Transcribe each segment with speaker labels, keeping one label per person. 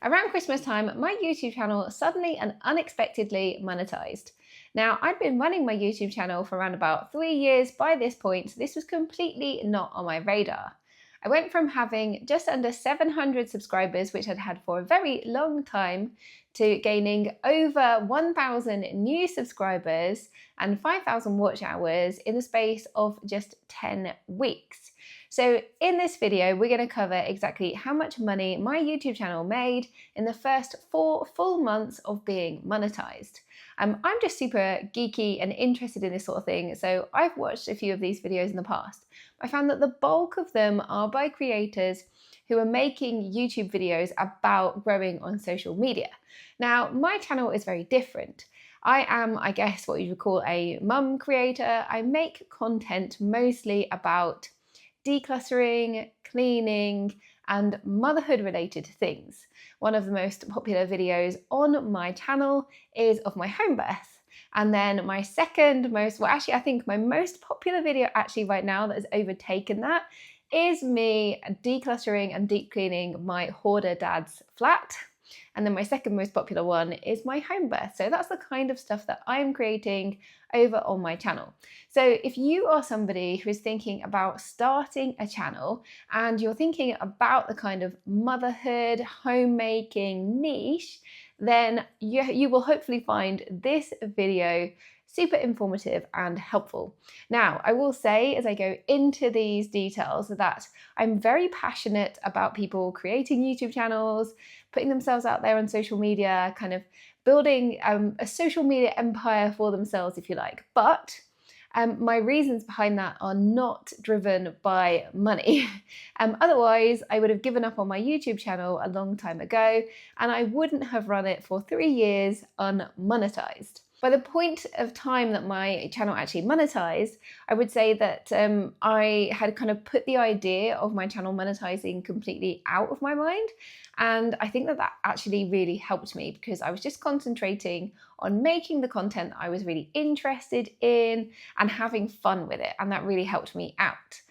Speaker 1: Around Christmas time, my YouTube channel suddenly and unexpectedly monetized. Now, I'd been running my YouTube channel for around about 3 years by this point, so this was completely not on my radar. I went from having just under 700 subscribers, which I'd had for a very long time, to gaining over 1,000 new subscribers and 5,000 watch hours in the space of just 10 weeks. So in this video, we're going to cover exactly how much money my YouTube channel made in the first 4 full months of being monetized. I'm just super geeky and interested in this sort of thing, so I've watched a few of these videos in the past. I found that the bulk of them are by creators who are making YouTube videos about growing on social media. Now, my channel is very different. I am, I guess, what you would call a mum creator. I make content mostly about decluttering, cleaning, and motherhood related things. One of the most popular videos on my channel is of my home birth. And then my second most, well actually I think my most popular video actually right now that has overtaken that is me decluttering and deep cleaning my hoarder dad's flat. And then my second most popular one is my home birth. So that's the kind of stuff that I'm creating over on my channel. So if you are somebody who is thinking about starting a channel and you're thinking about the kind of motherhood, homemaking niche, then you will hopefully find this video super informative and helpful. Now, I will say as I go into these details that I'm very passionate about people creating YouTube channels, putting themselves out there on social media, kind of building a social media empire for themselves, if you like. But my reasons behind that are not driven by money. Otherwise, I would have given up on my YouTube channel a long time ago, and I wouldn't have run it for 3 years unmonetized. By the point of time that my channel actually monetized, I would say that I had kind of put the idea of my channel monetizing completely out of my mind. And I think that that actually really helped me because I was just concentrating on making the content that I was really interested in and having fun with it. And that really helped me out.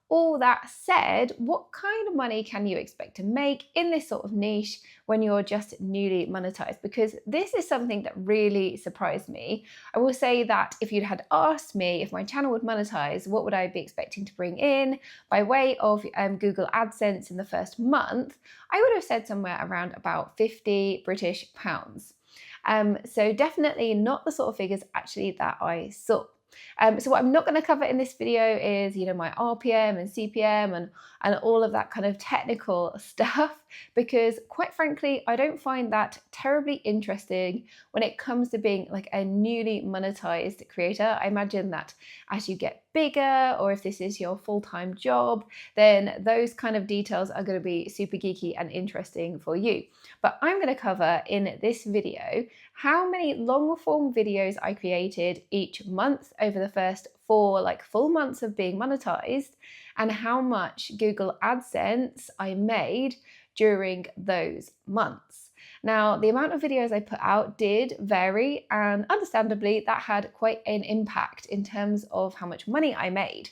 Speaker 1: All that said, what kind of money can you expect to make in this sort of niche when you're just newly monetized? Because this is something that really surprised me. I will say that if you'd had asked me if my channel would monetize, what would I be expecting to bring in by way of Google AdSense in the first month, I would have said somewhere around about 50 British pounds. So definitely not the sort of figures actually that I saw. So what I'm not going to cover in this video is, my RPM and CPM and all of that kind of technical stuff, because quite frankly, I don't find that terribly interesting when it comes to being like a newly monetized creator. I imagine that as you get bigger, or if this is your full-time job, then those kind of details are going to be super geeky and interesting for you. But I'm going to cover in this video how many long form videos I created each month over the first 4 full months of being monetized, and how much Google AdSense I made during those months. Now, the amount of videos I put out did vary, and understandably that had quite an impact in terms of how much money I made.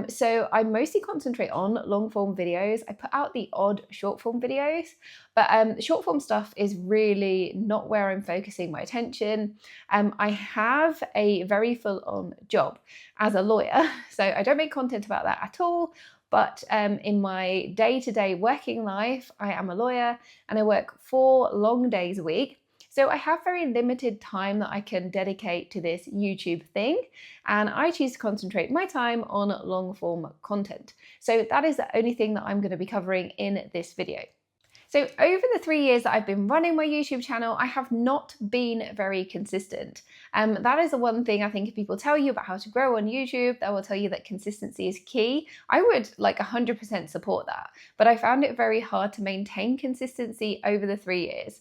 Speaker 1: So I mostly concentrate on long form videos. I put out the odd short form videos, but short form stuff is really not where I'm focusing my attention. I have a very full on job as a lawyer, so I don't make content about that at all. But in my day-to-day working life, I am a lawyer and I work 4 long days a week. So I have very limited time that I can dedicate to this YouTube thing, and I choose to concentrate my time on long form content. So that is the only thing that I'm going to be covering in this video. So over the 3 years that I've been running my YouTube channel, I have not been very consistent. That is the one thing I think if people tell you about how to grow on YouTube, they will tell you that consistency is key. I would 100% support that, but I found it very hard to maintain consistency over the 3 years.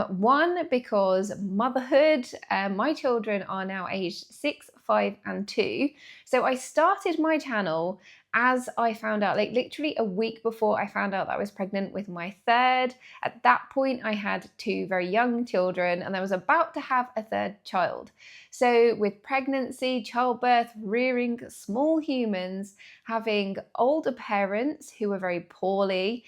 Speaker 1: One, because motherhood, my children are now aged 6, 5, and 2. So I started my channel as I found out, like literally a week before I found out that I was pregnant with my third. At that point, I had two very young children and I was about to have a third child. So with pregnancy, childbirth, rearing small humans, having older parents who were very poorly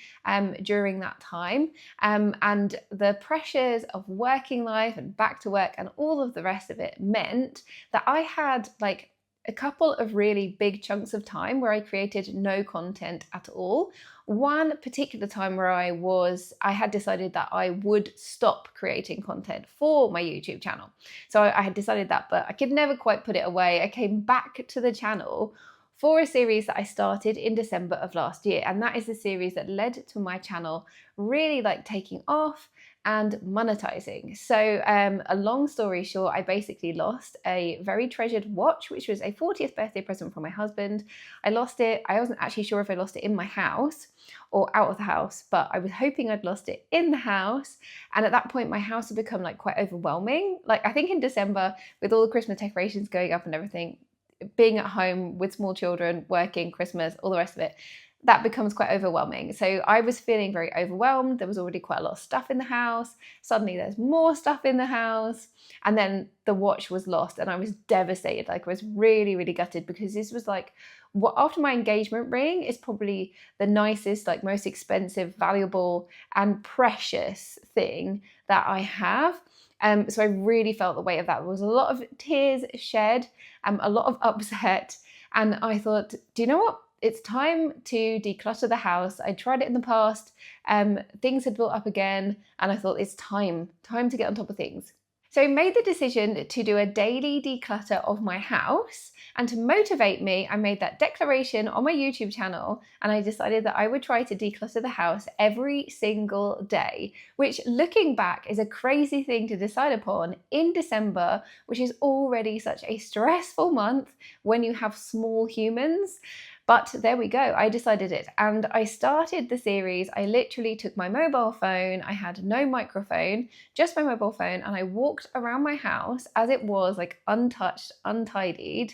Speaker 1: during that time, and the pressures of working life and back to work and all of the rest of it meant that I had like a couple of really big chunks of time where I created no content at all. One particular time where I had decided that I would stop creating content for my YouTube channel. So I had decided that, but I could never quite put it away. I came back to the channel for a series that I started in December of last year. And that is the series that led to my channel really like taking off and monetizing. So a long story short, I basically lost a very treasured watch, which was a 40th birthday present from my husband. I lost it. I wasn't actually sure if I lost it in my house or out of the house, but I was hoping I'd lost it in the house. And at that point, my house had become like quite overwhelming. Like I think in December, with all the Christmas decorations going up and everything, being at home with small children, working, Christmas, all the rest of it, that becomes quite overwhelming. So I was feeling very overwhelmed. There was already quite a lot of stuff in the house. Suddenly there's more stuff in the house. And then the watch was lost and I was devastated. Like I was really, really gutted because this was like, what after my engagement ring is probably the nicest, like most expensive, valuable and precious thing that I have. So I really felt the weight of that. There was a lot of tears shed, a lot of upset. And I thought, do you know what? It's time to declutter the house. I tried it in the past. Things had built up again. And I thought it's time to get on top of things. So I made the decision to do a daily declutter of my house. And to motivate me, I made that declaration on my YouTube channel and I decided that I would try to declutter the house every single day, which looking back is a crazy thing to decide upon in December, which is already such a stressful month when you have small humans. But there we go, I decided it. And I started the series, I literally took my mobile phone, I had no microphone, just my mobile phone, and I walked around my house as it was, like untouched, untidied.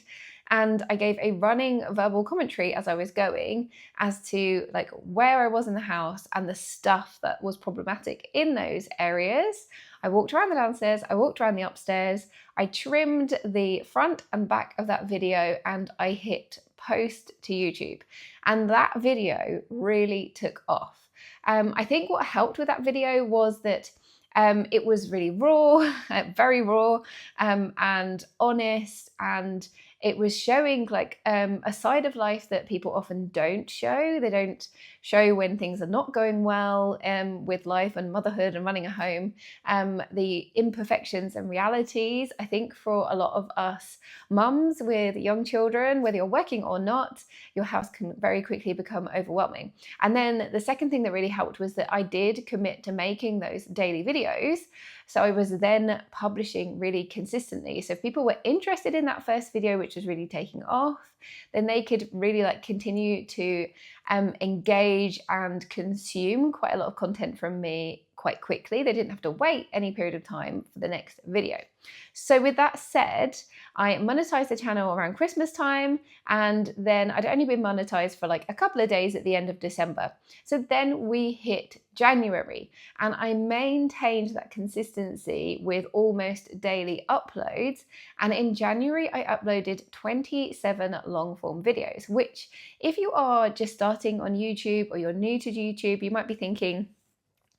Speaker 1: And I gave a running verbal commentary as I was going as to like where I was in the house and the stuff that was problematic in those areas. I walked around the downstairs, I walked around the upstairs, I trimmed the front and back of that video and I hit post to YouTube. And that video really took off. I think what helped with that video was that it was really raw, very raw, and honest, and it was showing like a side of life that people often don't show. They don't show when things are not going well with life and motherhood and running a home. The imperfections and realities, I think for a lot of us mums with young children, whether you're working or not, your house can very quickly become overwhelming. And then the second thing that really helped was that I did commit to making those daily videos. So I was then publishing really consistently. So if people were interested in that first video, which was really taking off, then they could really like continue to engage and consume quite a lot of content from me quite quickly. They didn't have to wait any period of time for the next video. So with that said, I monetized the channel around Christmas time, and then I'd only been monetized for like a couple of days at the end of December. So then we hit January and I maintained that consistency with almost daily uploads. And in January, I uploaded 27 long form videos, which if you are just starting on YouTube or you're new to YouTube, you might be thinking,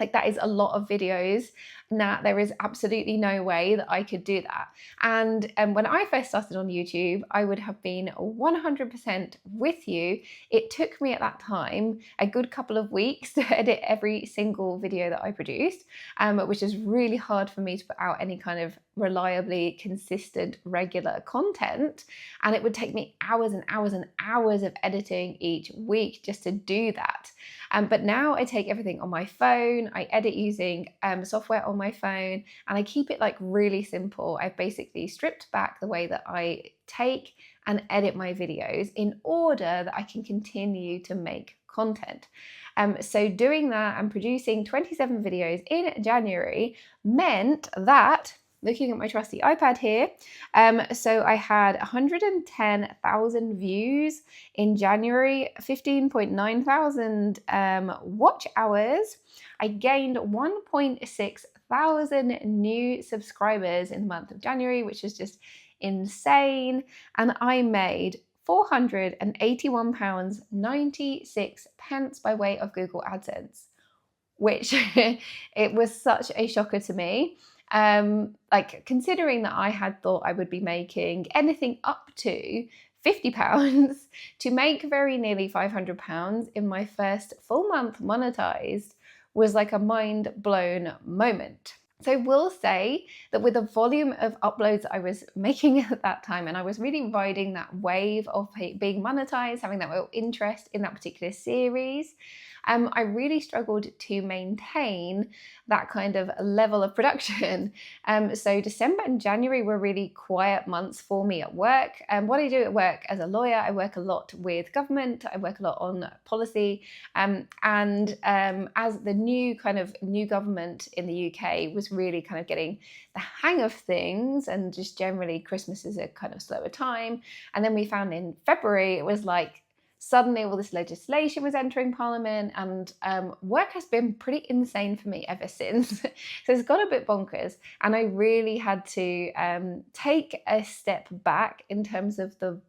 Speaker 1: like that is a lot of videos. Nah, there is absolutely no way that I could do that. And when I first started on YouTube, I would have been 100% with you. It took me at that time a good couple of weeks to edit every single video that I produced, which is really hard for me to put out any kind of reliably consistent, regular content. And it would take me hours and hours and hours of editing each week just to do that. But now I take everything on my phone, I edit using software on my phone, and I keep it like really simple. I've basically stripped back the way that I take and edit my videos in order that I can continue to make content. So doing that and producing 27 videos in January meant that looking at my trusty iPad here. So I had 110,000 views in January, 15.9 thousand watch hours. I gained 1.6 thousand new subscribers in the month of January, which is just insane. And I made £481.96 by way of Google AdSense, which it was such a shocker to me. Like, considering that I had thought I would be making anything up to £50, to make very nearly £500 in my first full month monetized was like a mind blown moment. So I will say that with the volume of uploads I was making at that time, and I was really riding that wave of being monetized, having that real interest in that particular series, I really struggled to maintain that kind of level of production. So December and January were really quiet months for me at work. What I do at work as a lawyer, I work a lot with government, I work a lot on policy, and as the new government in the UK was really kind of getting the hang of things, and just generally Christmas is a kind of slower time. And then we found in February, it was like, suddenly all this legislation was entering Parliament, and work has been pretty insane for me ever since. So it's got a bit bonkers, and I really had to take a step back in terms of the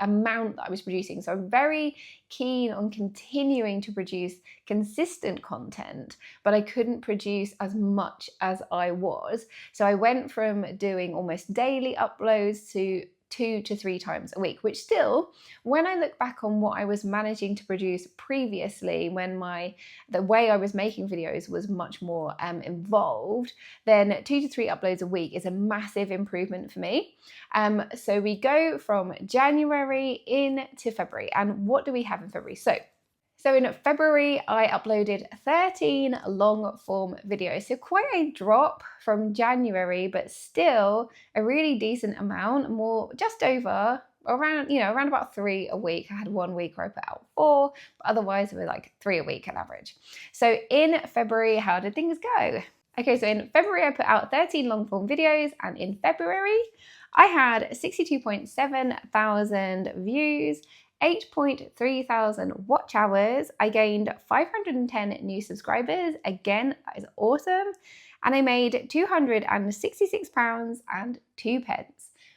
Speaker 1: amount that I was producing. So I'm very keen on continuing to produce consistent content, but I couldn't produce as much as I was. So I went from doing almost daily uploads to 2 to 3 times a week, which still, when I look back on what I was managing to produce previously, when the way I was making videos was much more involved, then 2 to 3 uploads a week is a massive improvement for me. So we go from January into February, and what do we have in February? So in February, I uploaded 13 long form videos. So quite a drop from January, but still a really decent amount, just over around about 3 a week. I had 1 week where I put out 4, but otherwise it was like 3 a week on average. So in February, how did things go? Okay, so in February, I put out 13 long form videos, and in February, I had 62.7 thousand views, 8.3 thousand watch hours. I gained 510 new subscribers. Again, that is awesome. And I made £266.02,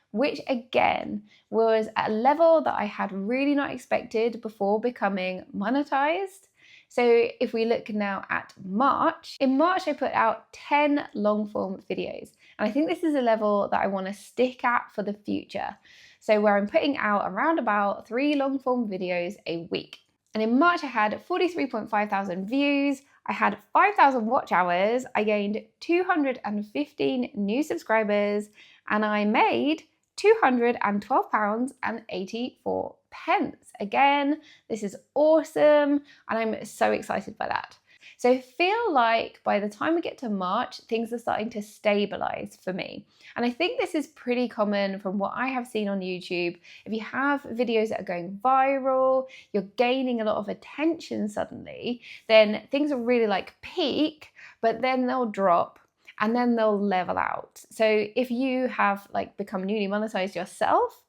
Speaker 1: which again was at a level that I had really not expected before becoming monetized. So if we look now at March, in March I put out 10 long form videos. And I think this is a level that I want to stick at for the future. So where I'm putting out around about 3 long form videos a week. And in March I had 43.5 thousand views, I had 5,000 watch hours, I gained 215 new subscribers, and I made £212.84. Again, this is awesome, and I'm so excited by that. So I feel like by the time we get to March, things are starting to stabilize for me. And I think this is pretty common from what I have seen on YouTube. If you have videos that are going viral, you're gaining a lot of attention suddenly, then things will really like peak, but then they'll drop and then they'll level out. So if you have like become newly monetized yourself,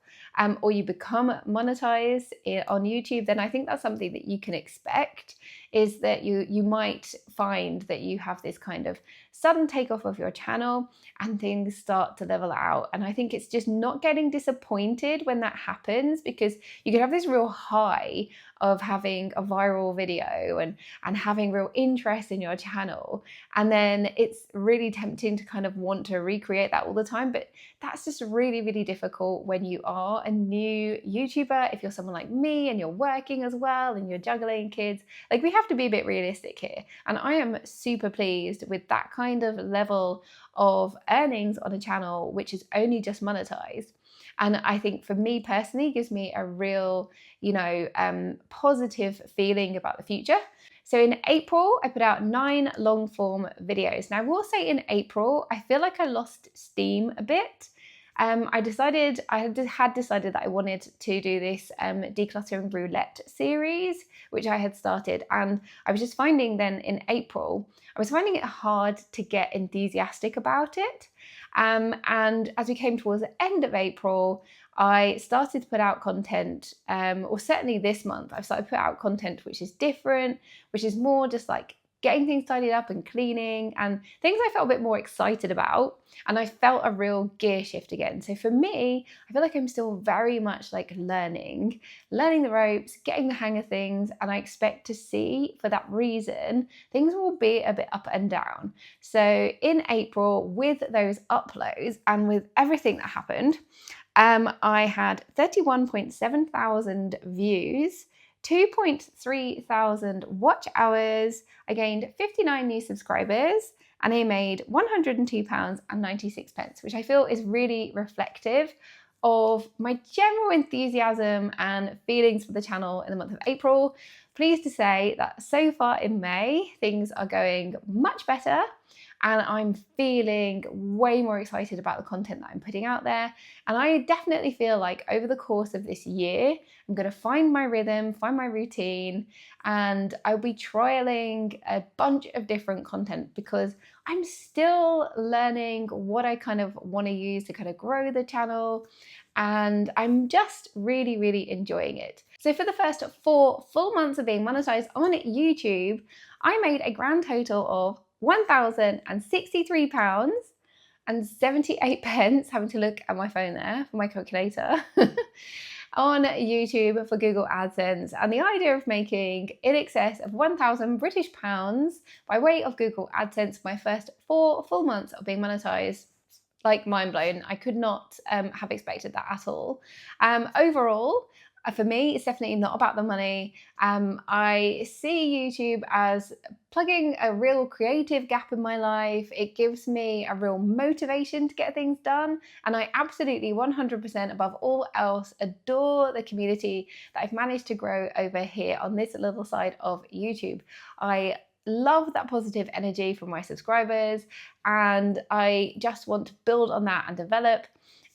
Speaker 1: or you become monetized on YouTube, then I think that's something that you can expect, is that you might find that you have this kind of sudden takeoff of your channel and things start to level out. And I think it's just not getting disappointed when that happens, because you can have this real high of having a viral video and having real interest in your channel. And then it's really tempting to kind of want to recreate that all the time. But that's just really, really difficult when you are a new YouTuber. If you're someone like me and you're working as well and you're juggling kids, like, we have to be a bit realistic here. And I am super pleased with that kind of level of earnings on a channel which is only just monetized. And I think for me personally, gives me a real, positive feeling about the future. So in April, I put out 9 long form videos. Now I will say in April, I feel like I lost steam a bit. I had decided that I wanted to do this decluttering roulette series, which I had started, and I was just finding then in April, I was finding it hard to get enthusiastic about it. And as we came towards the end of April, I started to put out content, or certainly this month, I've started to put out content which is different, which is more just like getting things tidied up and cleaning and things I felt a bit more excited about. And I felt a real gear shift again. So for me, I feel like I'm still very much like learning the ropes, getting the hang of things. And I expect to see, for that reason, things will be a bit up and down. So in April, with those uploads and with everything that happened, I had 31.7 thousand views, 2.3 thousand watch hours. I gained 59 new subscribers, and I made £102.96, which I feel is really reflective of my general enthusiasm and feelings for the channel in the month of April. Pleased to say that so far in May, things are going much better, and I'm feeling way more excited about the content that I'm putting out there. And I definitely feel like over the course of this year, I'm going to find my rhythm, find my routine, and I'll be trialing a bunch of different content because I'm still learning what I kind of want to use to kind of grow the channel. And I'm just really, really enjoying it. So for the first 4 full months of being monetized on YouTube, I made a grand total of £1,063.78, having to look at my phone there for my calculator, on YouTube for Google AdSense. And the idea of making in excess of £1,000 by way of Google AdSense for my first 4 full months of being monetized, like mind blown. I could not have expected that at all. Overall, for me, it's definitely not about the money. I see YouTube as plugging a real creative gap in my life. It gives me a real motivation to get things done. And I absolutely 100% above all else adore the community that I've managed to grow over here on this little side of YouTube. I love that positive energy from my subscribers, and I just want to build on that and develop.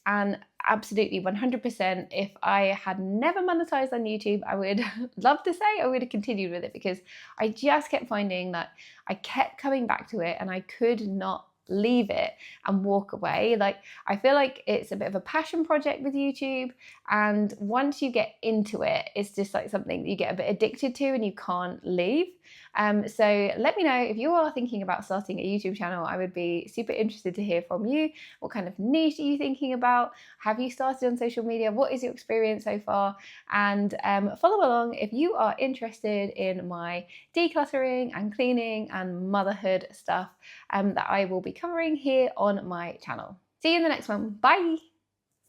Speaker 1: And absolutely 100%, if I had never monetized on YouTube, I would love to say I would have continued with it, because I just kept finding that I kept coming back to it and I could not leave it and walk away. Like, I feel like it's a bit of a passion project with YouTube, and once you get into it, it's just like something that you get a bit addicted to and you can't leave. So let me know if you are thinking about starting a YouTube channel. I would be super interested to hear from you. What kind of niche are you thinking about? Have you started on social media? What is your experience so far? And follow along if you are interested in my decluttering and cleaning and motherhood stuff that I will be covering here on my channel. See you in the next one. Bye.